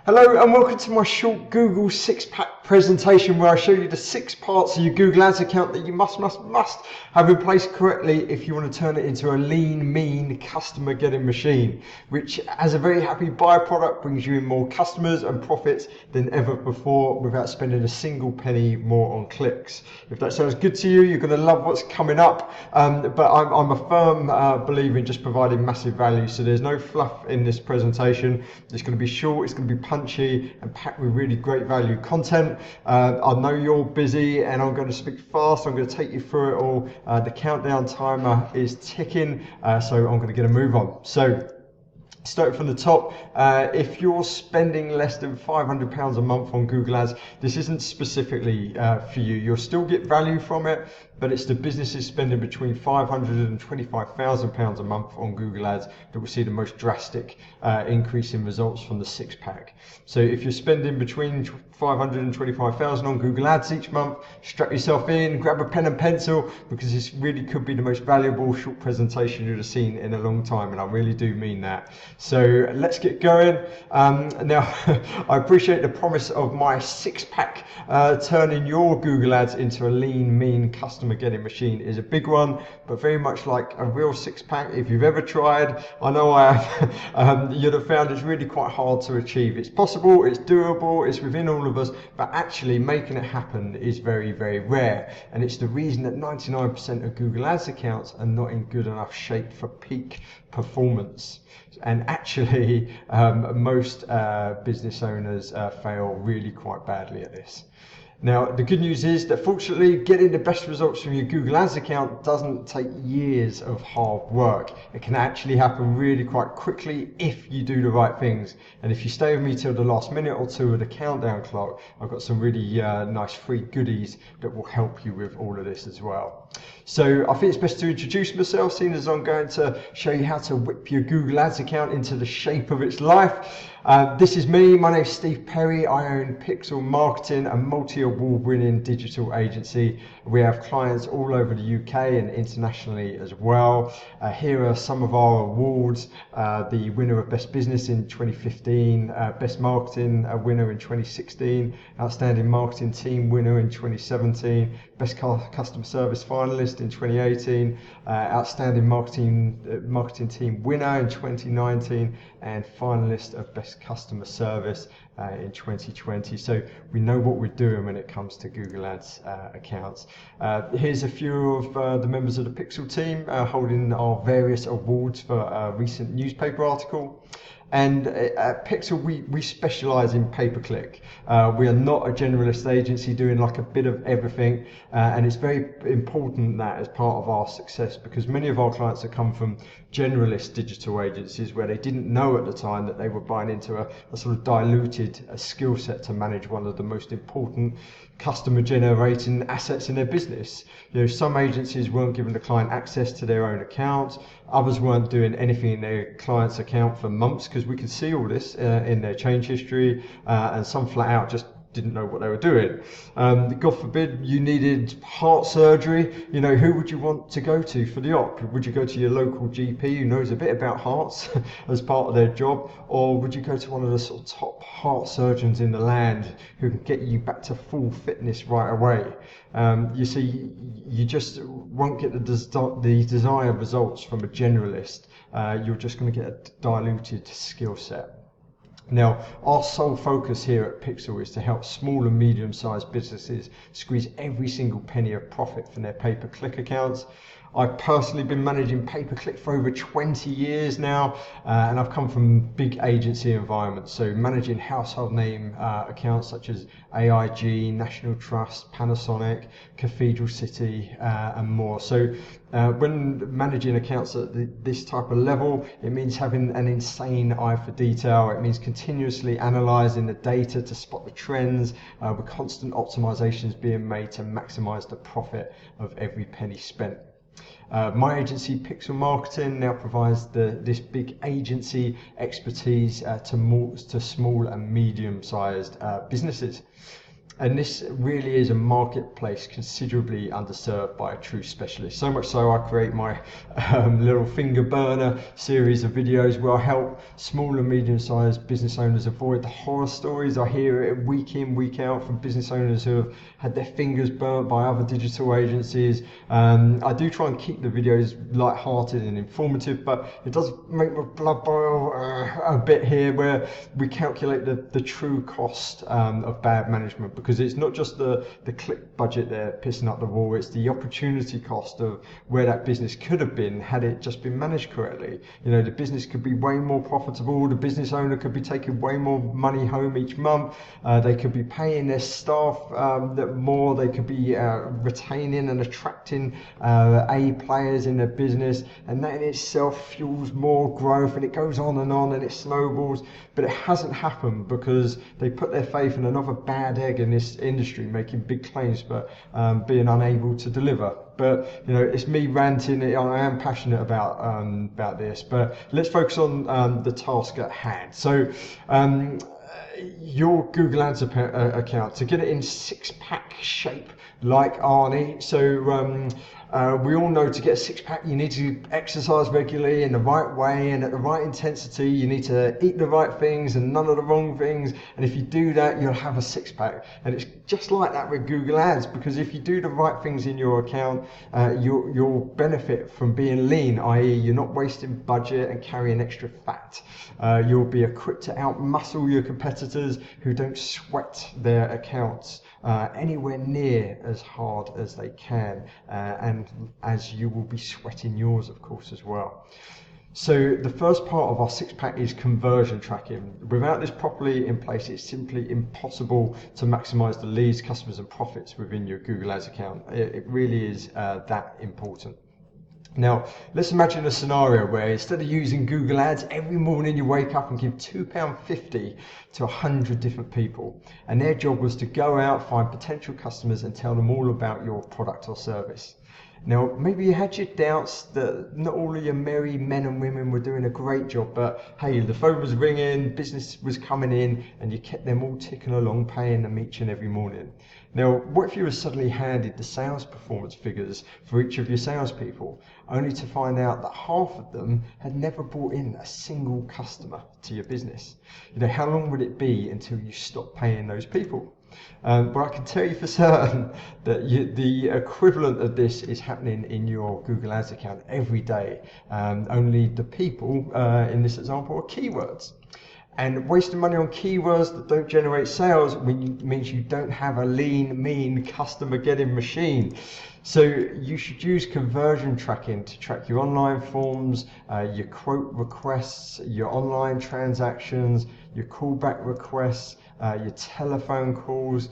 Hello and welcome to my short Google six-pack presentation where I show you the 6 parts of your Google Ads account that you must have in place correctly if you want to turn it into a lean, mean, customer-getting machine, which as a very happy byproduct brings you in more customers and profits than ever before without spending a single penny more on clicks. If that sounds good to you, you're going to love what's coming up, but I'm a firm believer in just providing massive value, so there's no fluff in this presentation. It's going to be short, it's going to be punchy and packed with really great value content. I know you're busy and I'm going to speak fast. I'm going to take you through it all. The countdown timer is ticking, so I'm going to get a move on. So starting from the top, if you're spending less than £500 a month on Google Ads, this isn't specifically for you. You'll still get value from it, but it's the businesses spending between £500 and £25,000 a month on Google Ads that will see the most drastic increase in results from the 6-pack. So if you're spending between £500 and £25,000 on Google Ads each month, strap yourself in, grab a pen and pencil, because this really could be the most valuable short presentation you'd have seen in a long time, and I really do mean that. So let's get going. Now, I appreciate the promise of my 6-pack turning your Google Ads into a lean, mean, customer-getting machine is a big one, but very much like a real 6-pack, if you've ever tried, I know I have, you'd have found it's really quite hard to achieve. It's possible, it's doable, it's within all of us, but actually making it happen is very, very rare. And it's the reason that 99% of Google Ads accounts are not in good enough shape for peak performance. And actually, most business owners fail really quite badly at this. Now, the good news is that fortunately, getting the best results from your Google Ads account doesn't take years of hard work. It can actually happen really quite quickly if you do the right things. And if you stay with me till the last minute or two of the countdown clock, I've got some really nice free goodies that will help you with all of this as well. So I think it's best to introduce myself, seeing as I'm going to show you how to whip your Google Ads account into the shape of its life. This is me. My name is Steve Perry. I own Pixel Marketing, a multi-award-winning digital agency. We have clients all over the UK and internationally as well. Here are some of our awards. The winner of Best Business in 2015, Best Marketing winner in 2016, Outstanding Marketing Team winner in 2017, Best Customer Service finalist in 2018, Outstanding Marketing Team winner in 2019, and finalist of Best Customer Service in 2020. So we know what we're doing when it comes to Google Ads accounts. Here's a few of the members of the Pixel team holding our various awards for a recent newspaper article. And at Pixel, we specialize in pay-per-click. We are not a generalist agency doing like a bit of everything. And it's very important that as part of our success, because many of our clients have come from generalist digital agencies where they didn't know at the time that they were buying into a sort of diluted skill set to manage one of the most important customer generating assets in their business. You know, some agencies weren't giving the client access to their own account. Others weren't doing anything in their client's account for months, because we could see all this in their change history, and some flat out just didn't know what they were doing. God forbid you needed heart surgery. You know, who would you want to go to for the op? Would you go to your local GP who knows a bit about hearts as part of their job, or would you go to one of the sort of top heart surgeons in the land who can get you back to full fitness right away? You see, you just won't get the desired results from a generalist. You're just going to get a diluted skill set. Now, our sole focus here at Pixel is to help small and medium-sized businesses squeeze every single penny of profit from their pay-per-click accounts. I've personally been managing pay-per-click for over 20 years now, and I've come from big agency environments, so managing household name accounts such as AIG, National Trust, Panasonic, Cathedral City, and more. So when managing accounts at this type of level, it means having an insane eye for detail. It means continuously analysing the data to spot the trends, with constant optimisations being made to maximise the profit of every penny spent. My agency, Pixel Marketing, now provides this big agency expertise to small and medium-sized businesses. And this really is a marketplace considerably underserved by a true specialist. So much so I create my little finger burner series of videos where I help small and medium-sized business owners avoid the horror stories I hear week in, week out from business owners who have had their fingers burnt by other digital agencies. I do try and keep the videos light-hearted and informative, but it does make my blood boil a bit here, where we calculate the true cost of bad management, because it's not just the click budget they're pissing up the wall, it's the opportunity cost of where that business could have been had it just been managed correctly. You know, the business could be way more profitable, the business owner could be taking way more money home each month, they could be paying their staff more, they could be retaining and attracting A players in their business, and that in itself fuels more growth, and it goes on and it snowballs. But it hasn't happened because they put their faith in another bad egg in this industry making big claims but being unable to deliver. But you know, it's me ranting. I am passionate about this, but let's focus on the task at hand. So your Google Ads account, to get it in six-pack shape like Arnie. So we all know to get a six-pack you need to exercise regularly in the right way and at the right intensity. You need to eat the right things and none of the wrong things, and if you do that, you'll have a six-pack. And it's just like that with Google Ads, because if you do the right things in your account, you'll benefit from being lean, i.e. you're not wasting budget and carrying extra fat. You'll be equipped to out-muscle your competitors who don't sweat their accounts anywhere near as hard as they can, and as you will be sweating yours, of course, as well. So the first part of our six-pack is conversion tracking. Without this properly in place, it's simply impossible to maximize the leads, customers and profits within your Google Ads account. It really is that important. Now, let's imagine a scenario where instead of using Google Ads, every morning you wake up and give £2.50 to 100 different people. And their job was to go out, find potential customers and tell them all about your product or service. Now, maybe you had your doubts that not all of your merry men and women were doing a great job, but hey, the phone was ringing, business was coming in, and you kept them all ticking along, paying them each and every morning. Now, what if you were suddenly handed the sales performance figures for each of your salespeople, only to find out that half of them had never brought in a single customer to your business? You know, how long would it be until you stop paying those people? But I can tell you for certain that the equivalent of this is happening in your Google Ads account every day. Only the people in this example are keywords. And wasting money on keywords that don't generate sales means you don't have a lean, mean customer getting machine. So you should use conversion tracking to track your online forms, your quote requests, your online transactions, your callback requests, your telephone calls,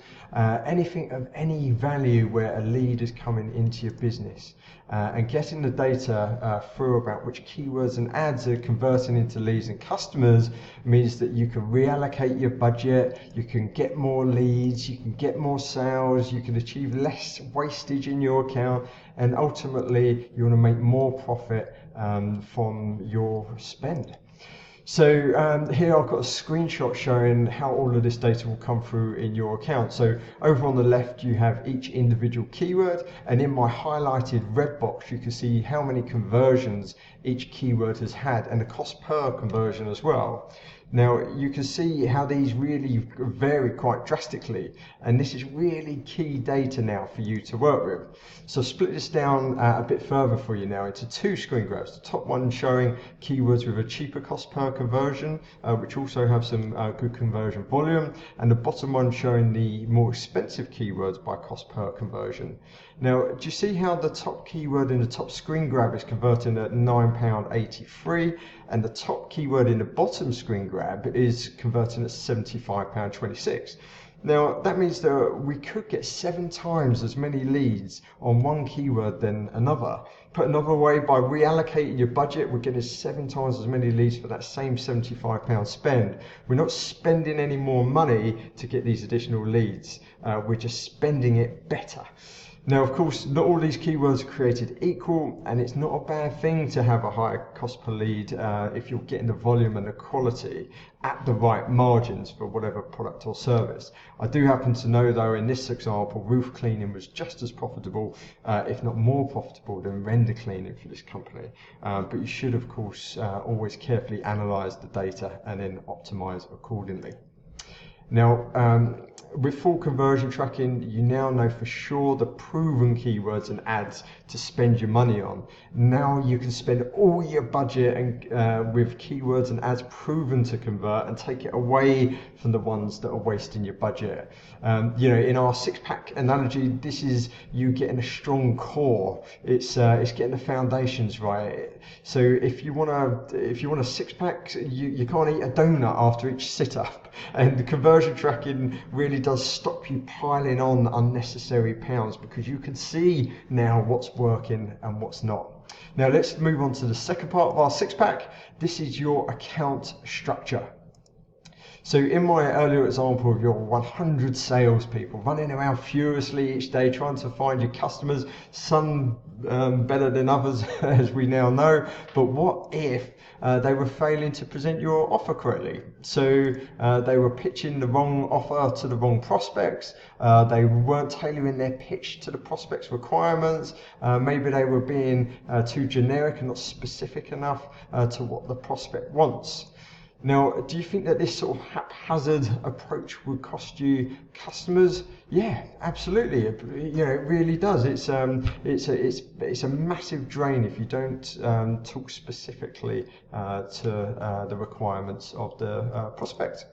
anything of any value where a lead is coming into your business. And getting the data through about which keywords and ads are converting into leads and customers means that you can reallocate your budget, you can get more leads, you can get more sales, you can achieve less wastage in your account, and ultimately you want to make more profit from your spend. So here I've got a screenshot showing how all of this data will come through in your account. So over on the left you have each individual keyword, and in my highlighted red box you can see how many conversions each keyword has had and the cost per conversion as well. Now you can see how these really vary quite drastically, and this is really key data now for you to work with. So split this down a bit further for you now into two screen grabs. The top one showing keywords with a cheaper cost per conversion, which also have some good conversion volume, and the bottom one showing the more expensive keywords by cost per conversion. Now, do you see how the top keyword in the top screen grab is converting at £9.83, and the top keyword in the bottom screen grab is converting at £75.26? Now, that means that we could get 7 times as many leads on one keyword than another. Put another way, by reallocating your budget, we're getting 7 times as many leads for that same £75 spend. We're not spending any more money to get these additional leads. We're just spending it better. Now, of course, not all these keywords are created equal, and it's not a bad thing to have a higher cost per lead if you're getting the volume and the quality at the right margins for whatever product or service. I do happen to know, though, in this example, roof cleaning was just as profitable, if not more profitable, than render cleaning for this company. But you should, of course, always carefully analyze the data and then optimize accordingly. Now, with full conversion tracking, you now know for sure the proven keywords and ads to spend your money on. Now you can spend all your budget and with keywords and ads proven to convert, and take it away from the ones that are wasting your budget. In our six-pack analogy, this is you getting a strong core. It's getting the foundations right. So if you want a six-pack, you can't eat a donut after each sit-up, and the conversion tracking really does stop you piling on unnecessary pounds, because you can see now what's working and what's not. Now let's move on to the second part of our six-pack. This is your account structure. So in my earlier example of your 100 salespeople running around furiously each day trying to find your customers, some better than others as we now know, but what if they were failing to present your offer correctly? So they were pitching the wrong offer to the wrong prospects, they weren't tailoring their pitch to the prospect's requirements, maybe they were being too generic and not specific enough to what the prospect wants. Now, do you think that this sort of haphazard approach would cost you customers? Yeah, absolutely. It really does. It's a massive drain if you don't talk specifically to the requirements of the prospect.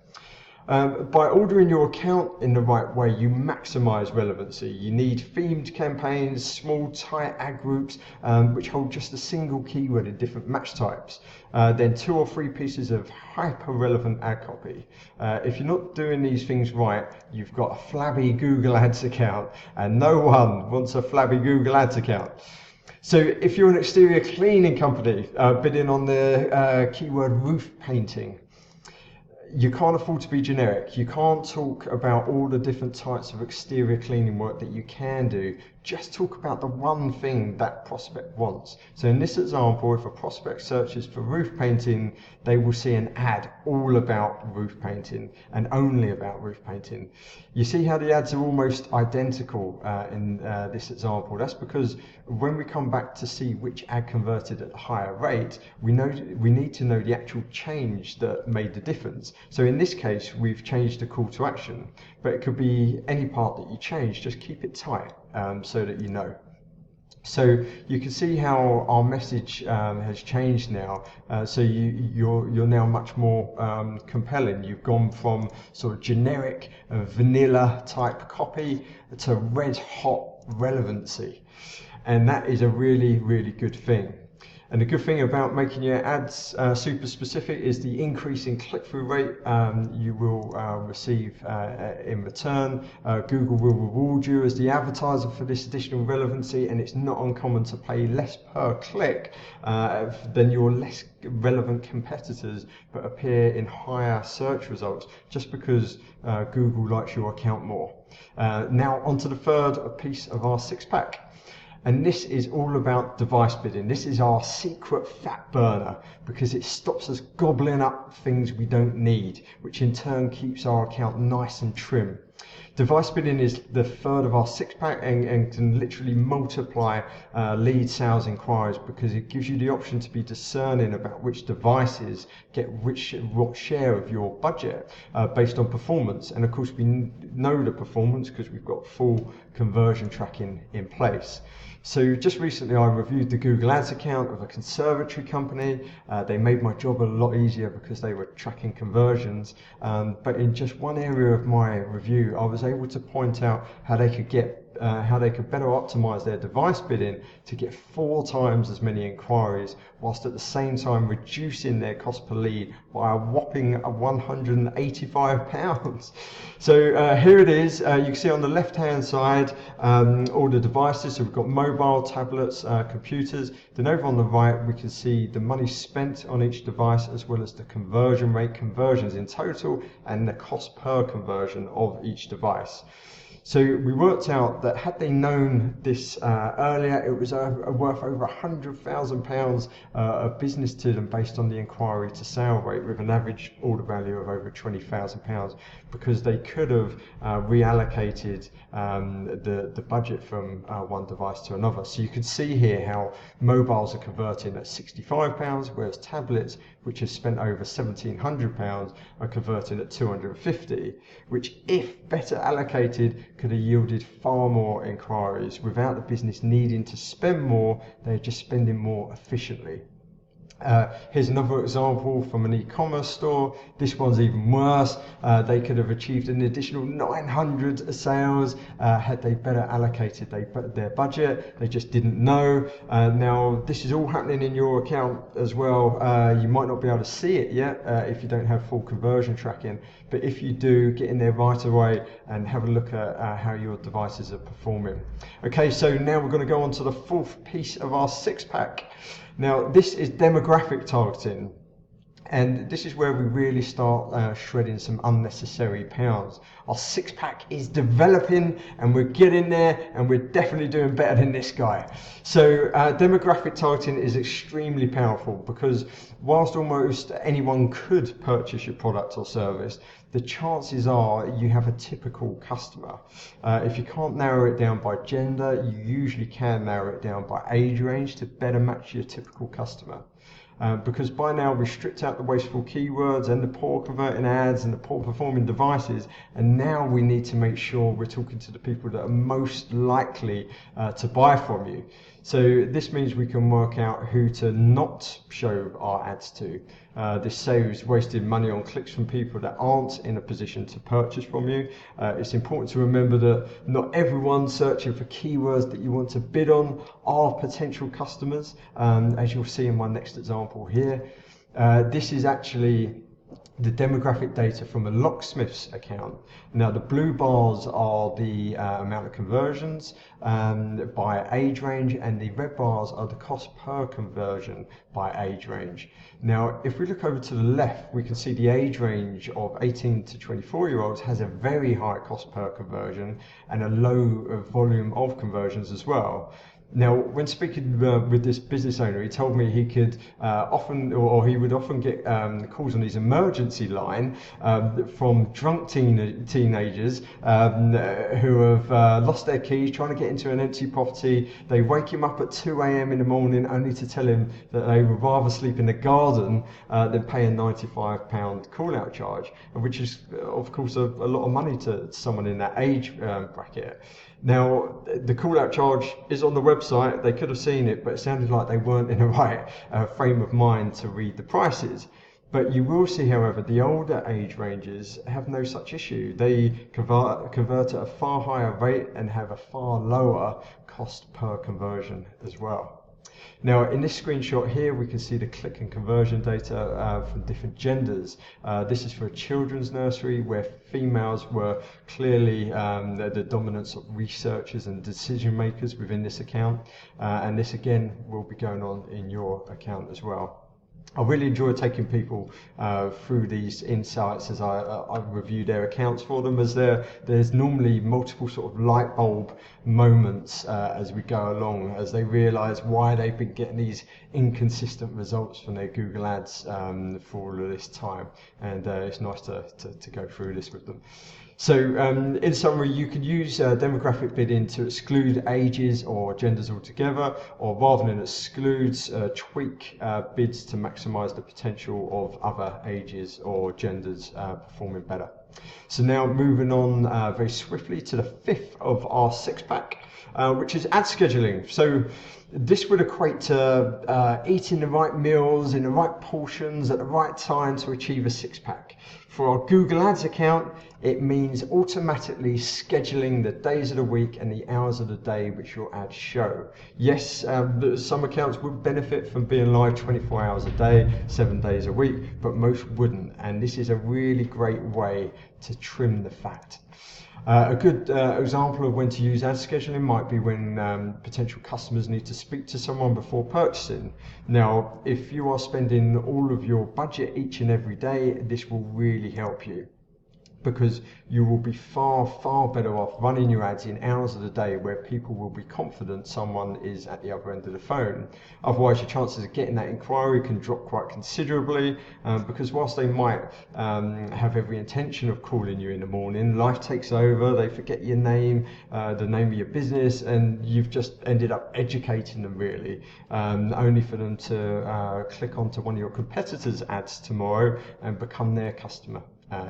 By ordering your account in the right way, you maximize relevancy. You need themed campaigns, small tight ad groups which hold just a single keyword in different match types, then 2 or 3 pieces of hyper relevant ad copy. If you're not doing these things right, you've got a flabby Google Ads account, and no one wants a flabby Google Ads account. So if you're an exterior cleaning company bidding on the keyword roof painting, you can't afford to be generic. You can't talk about all the different types of exterior cleaning work that you can do. Just talk about the one thing that prospect wants. So in this example, if a prospect searches for roof painting, they will see an ad all about roof painting and only about roof painting. You see how the ads are almost identical in this example. That's because when we come back to see which ad converted at a higher rate, we need to know the actual change that made the difference. So in this case, we've changed the call to action, but it could be any part that you change. Just keep it tight so that you know. So you can see how our message has changed now. So you're now much more compelling. You've gone from sort of generic vanilla type copy to red hot relevancy, and that is a really, really good thing. And the good thing about making your ads super specific is the increase in click-through rate you will receive in return. Google will reward you as the advertiser for this additional relevancy, and it's not uncommon to pay less per click than your less relevant competitors, but appear in higher search results just because Google likes your account more. Now onto the third piece of our six-pack. And this is all about device bidding. This is our secret fat burner, because it stops us gobbling up things we don't need, which in turn keeps our account nice and trim. Device bidding is the third of our six-pack and can literally multiply lead sales inquiries, because it gives you the option to be discerning about which devices get what share of your budget based on performance. And of course we know the performance because we've got full conversion tracking in place. So just recently I reviewed the Google Ads account of a conservatory company. They made my job a lot easier because they were tracking conversions. But in just one area of my review, I was able to point out how they could better optimize their device bidding to get 4 times as many inquiries, whilst at the same time reducing their cost per lead by a whopping £185. So here it is. You can see on the left hand side all the devices. So we've got mobile, tablets, computers. Then over on the right we can see the money spent on each device, as well as the conversion rate, conversions in total, and the cost per conversion of each device. So we worked out that had they known this earlier, it was worth over £100,000 of business to them based on the inquiry to sale rate, with an average order value of over £20,000, because they could have reallocated the budget from one device to another. So you can see here how mobiles are converting at £65, whereas tablets, which have spent over £1,700, are converting at £250, which, if better allocated, could have yielded far more inquiries without the business needing to spend more. They're just spending more efficiently. Here's another example from an e-commerce store. This one's even worse. They could have achieved an additional 900 sales had they better allocated their budget. They just didn't know. Now, this is all happening in your account as well. You might not be able to see it yet if you don't have full conversion tracking, but if you do, get in there right away and have a look at how your devices are performing. Okay, so now we're going to go on to the fourth piece of our six-pack. Now, this is demographic targeting, and this is where we really start shredding some unnecessary pounds. Our six-pack is developing, and we're getting there, and we're definitely doing better than this guy. So demographic targeting is extremely powerful, because whilst almost anyone could purchase your product or service, the chances are you have a typical customer. If you can't narrow it down by gender, you usually can narrow it down by age range to better match your typical customer. Because by now we've stripped out the wasteful keywords and the poor converting ads and the poor performing devices, and now we need to make sure we're talking to the people that are most likely to buy from you. So this means we can work out who to not show our ads to. This saves wasted money on clicks from people that aren't in a position to purchase from you. It's important to remember that not everyone searching for keywords that you want to bid on are potential customers, as you'll see in my next example here. This is actually the demographic data from a locksmith's account. Now, the blue bars are the amount of conversions by age range, and the red bars are the cost per conversion by age range. Now, if we look over to the left, we can see the age range of 18 to 24-year-olds has a very high cost per conversion and a low volume of conversions as well. Now, when speaking with this business owner, he told me he could he would often get calls on his emergency line from drunk teenagers who have lost their keys, trying to get into an empty property. They wake him up at 2 a.m. in the morning only to tell him that they would rather sleep in the garden than pay a £95 call-out charge, which is, of course, a lot of money to someone in that age bracket. Now, the call-out charge is on the website. They could have seen it, but it sounded like they weren't in the right frame of mind to read the prices. But you will see, however, the older age ranges have no such issue. They convert at a far higher rate and have a far lower cost per conversion as well. Now, in this screenshot here, we can see the click and conversion data from different genders. This is for a children's nursery where females were clearly the dominance of researchers and decision makers within this account. And this again will be going on in your account as well. I really enjoy taking people through these insights as I review their accounts for them, as there's normally multiple sort of light bulb moments as we go along, as they realise why they've been getting these inconsistent results from their Google ads for all of this time, and it's nice to go through this with them. So in summary, you could use demographic bidding to exclude ages or genders altogether, or rather than excludes, tweak bids to maximise the potential of other ages or genders performing better. So now moving on very swiftly to the fifth of our six-pack, which is ad scheduling. So this would equate to eating the right meals in the right portions at the right time to achieve a six-pack. For our Google Ads account, it means automatically scheduling the days of the week and the hours of the day which your ads show. Yes, some accounts would benefit from being live 24 hours a day, 7 days a week, but most wouldn't. And this is a really great way to trim the fat. A good example of when to use ad scheduling might be when potential customers need to speak to someone before purchasing. Now, if you are spending all of your budget each and every day, this will really help you. because you will be far better off running your ads in hours of the day where people will be confident someone is at the other end of the phone. Otherwise, your chances of getting that inquiry can drop quite considerably, because whilst they might have every intention of calling you in the morning, life takes over, they forget your name, the name of your business, and you've just ended up educating them really, only for them to click onto one of your competitors' ads tomorrow and become their customer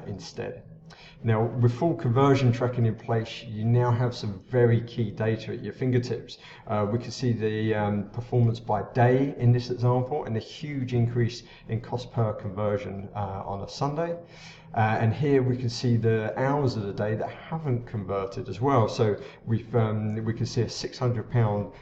instead. Now, with full conversion tracking in place, you now have some very key data at your fingertips. We can see the performance by day in this example, and a huge increase in cost per conversion on a Sunday. And here we can see the hours of the day that haven't converted as well. So we can see a £600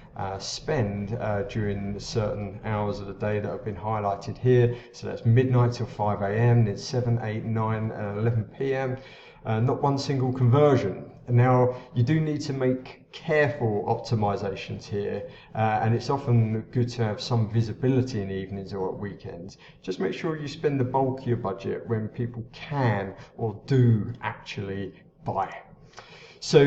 spend during certain hours of the day that have been highlighted here. So that's midnight till 5 a.m, then 7, 8, 9 and 11 p.m. Not one single conversion. Now, you do need to make careful optimizations here, and it's often good to have some visibility in the evenings or at weekends. Just make sure you spend the bulk of your budget when people can or do actually buy. So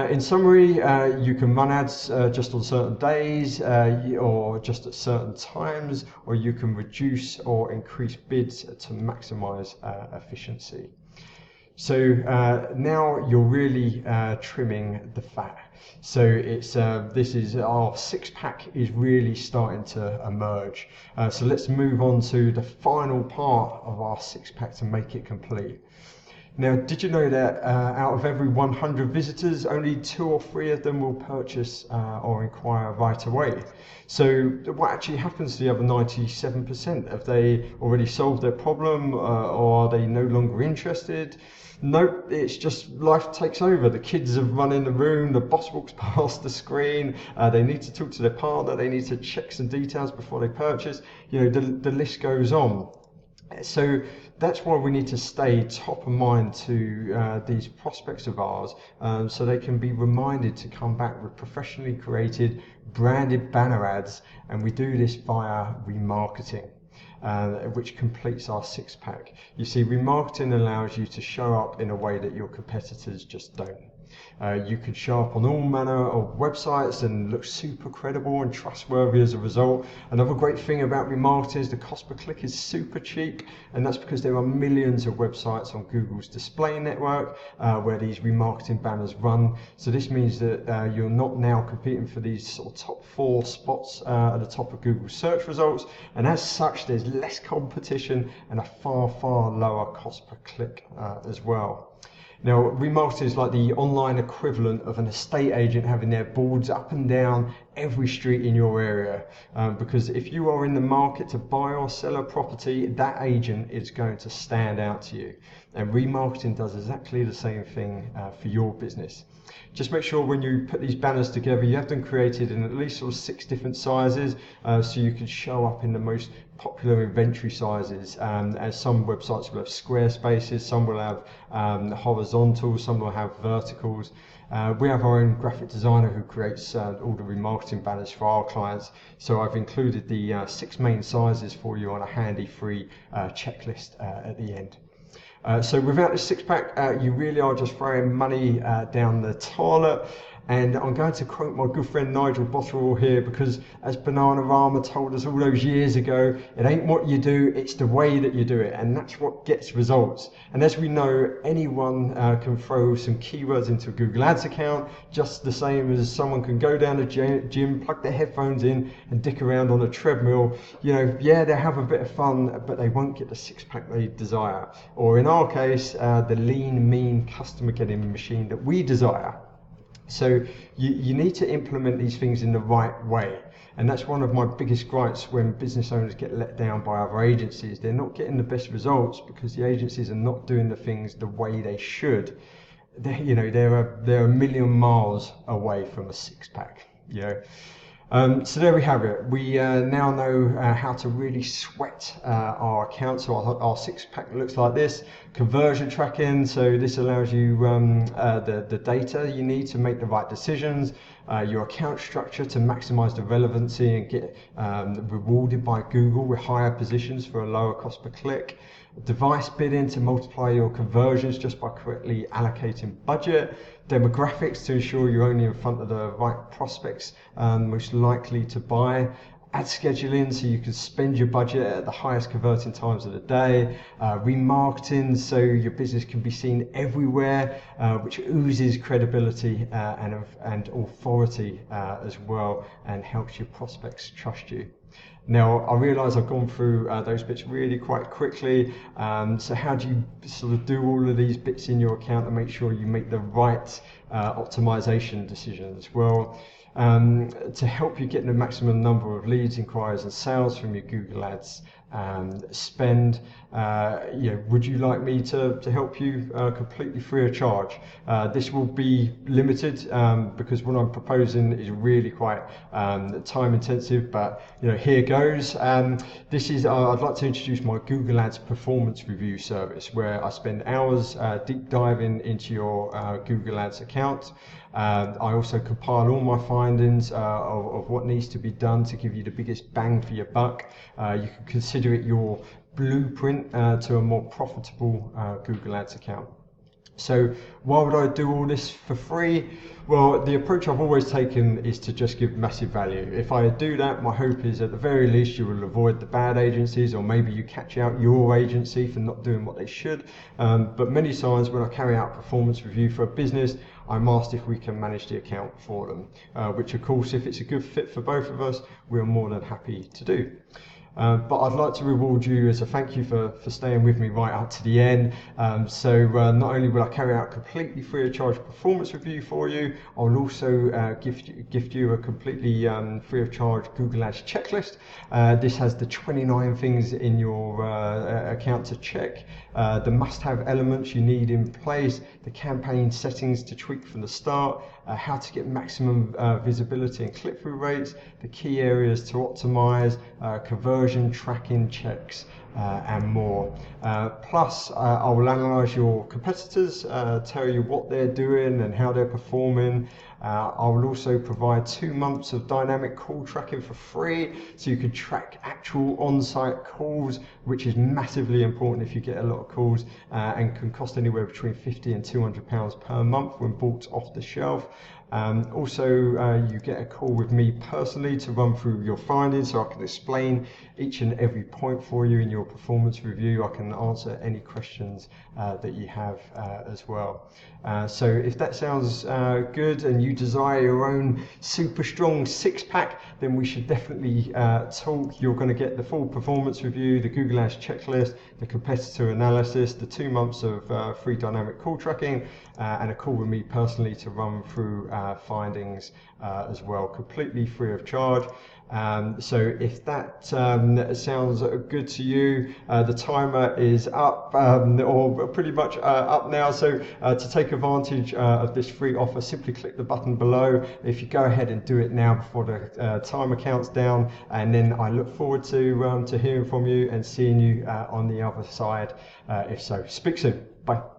in summary, you can run ads just on certain days or just at certain times, or you can reduce or increase bids to maximize efficiency. So now you're really trimming the fat. So it's this is our six-pack is really starting to emerge. So let's move on to the final part of our six-pack to make it complete. Now, did you know that out of every 100 visitors, only 2 or 3 of them will purchase or inquire right away? So what actually happens to the other 97%? Have they already solved their problem, or are they no longer interested? Nope, it's just life takes over. The kids have run in the room, the boss walks past the screen, they need to talk to their partner, they need to check some details before they purchase. You know, the list goes on. So that's why we need to stay top of mind to these prospects of ours, so they can be reminded to come back with professionally created branded banner ads, and we do this via remarketing. Which completes our six-pack. You see, remarketing allows you to show up in a way that your competitors just don't. You can show up on all manner of websites and look super credible and trustworthy as a result. Another great thing about remarketing is the cost per click is super cheap, and that's because there are millions of websites on Google's display network where these remarketing banners run. So this means that you're not now competing for these sort of top 4 spots at the top of Google search results, and as such there's less competition and a far lower cost per click as well. Now, remarketing is like the online equivalent of an estate agent having their boards up and down every street in your area, because if you are in the market to buy or sell a property, that agent is going to stand out to you, and remarketing does exactly the same thing for your business. Just make sure when you put these banners together, you have them created in at least sort of 6 different sizes, so you can show up in the most popular inventory sizes. As some websites will have square spaces, some will have horizontal, some will have verticals. We have our own graphic designer who creates all the remarketing banners for our clients, so I've included the 6 main sizes for you on a handy free checklist at the end. So without this six-pack, you really are just throwing money down the toilet. And I'm going to quote my good friend Nigel Botterill here, because as Bananarama told us all those years ago, it ain't what you do, it's the way that you do it, and that's what gets results. And as we know, anyone can throw some keywords into a Google Ads account, just the same as someone can go down to gym, plug their headphones in and dick around on a treadmill. You know, yeah, they have a bit of fun, but they won't get the six-pack they desire. Or in our case, the lean, mean customer getting machine that we desire. So you need to implement these things in the right way, and that's one of my biggest gripes when business owners get let down by other agencies. They're not getting the best results because the agencies are not doing the things the way they should. They're a million miles away from a six-pack. So there we have it. We now know how to really sweat our account. So our six-pack looks like this. Conversion tracking, so this allows you the data you need to make the right decisions. your account structure to maximize the relevancy and get rewarded by Google with higher positions for a lower cost per click, device bidding to multiply your conversions just by correctly allocating budget, demographics to ensure you're only in front of the right prospects most likely to buy, ad scheduling so you can spend your budget at the highest converting times of the day, remarketing so your business can be seen everywhere, which oozes credibility and authority as well, and helps your prospects trust you. Now, I realise I've gone through those bits really quite quickly. So how do you sort of do all of these bits in your account and make sure you make the right optimization decisions? Well, to help you get the maximum number of leads, inquiries and sales from your Google Ads spend, would you like me to help you completely free of charge? This will be limited because what I'm proposing is really quite time intensive, but here goes. This is I'd like to introduce my Google Ads performance review service, where I spend hours deep diving into your Google Ads account. I also compile all my findings of what needs to be done to give you the biggest bang for your buck. You can consider it your blueprint to a more profitable Google Ads account. So why would I do all this for free? Well, the approach I've always taken is to just give massive value. If I do that, my hope is at the very least you will avoid the bad agencies, or maybe you catch out your agency for not doing what they should. But many times when I carry out performance review for a business, I'm asked if we can manage the account for them, which of course, if it's a good fit for both of us, we're more than happy to do. But I'd like to reward you as a thank you for staying with me right up to the end. So not only will I carry out completely free of charge performance review for you, I'll also gift you a completely free of charge Google Ads checklist. This has the 29 things in your account to check, the must-have elements you need in place, the campaign settings to tweak from the start, how to get maximum visibility and click-through rates, the key areas to optimize, conversion tracking checks, and more. Plus, I will analyze your competitors, tell you what they're doing and how they're performing. I will also provide 2 months of dynamic call tracking for free, so you can track actual on-site calls, which is massively important if you get a lot of calls, and can cost anywhere between £50 and £200 per month when bought off the shelf. Also, you get a call with me personally to run through your findings, so I can explain each and every point for you in your performance review. I can answer any questions that you have as well. So if that sounds good and you desire your own super strong six-pack, then we should definitely talk. You're going to get the full performance review, the Google Ads checklist, the competitor analysis, the 2 months of free dynamic call tracking, and a call with me personally to run through findings as well, completely free of charge. So if that sounds good to you, the timer is up, or pretty much up now. So to take advantage of this free offer, simply click the button below. If you go ahead and do it now before the timer counts down, and then I look forward to hearing from you and seeing you on the other side. If so, speak soon. Bye.